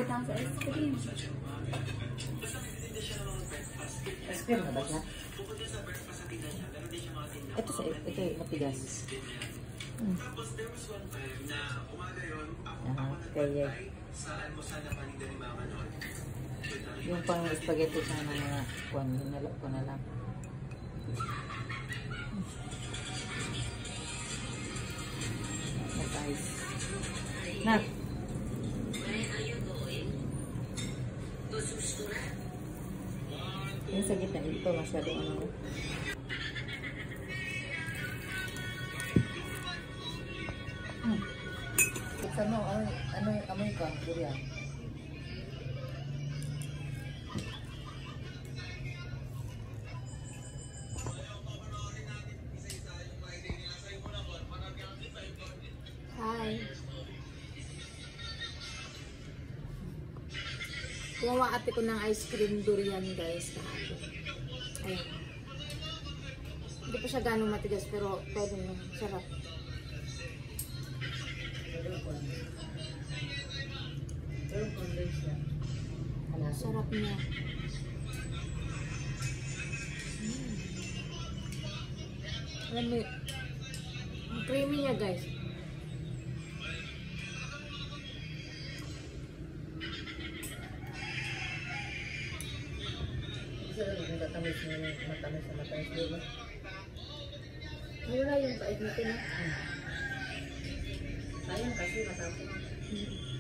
Balik lang sa ice cream. Ice cream na ba siya? Ito sa ito matigas. Kaya yung pang spaghetti sana mga kuwan, hinalap ko na lang. Guys. Nak. Yung sa gitna ito masyadong ano. Ano yung amoy ka, Kuya? Hi. Kumawa ate ko ng ice cream durian guys kahapon. Ayan. Hindi pa siya ganong matigas pero pwede mo. Sarap. Sarap niya. Alam mo, creamy niya guys. Matamis na matamis diba? Wala yung pait natin. Sayang kasi matapos.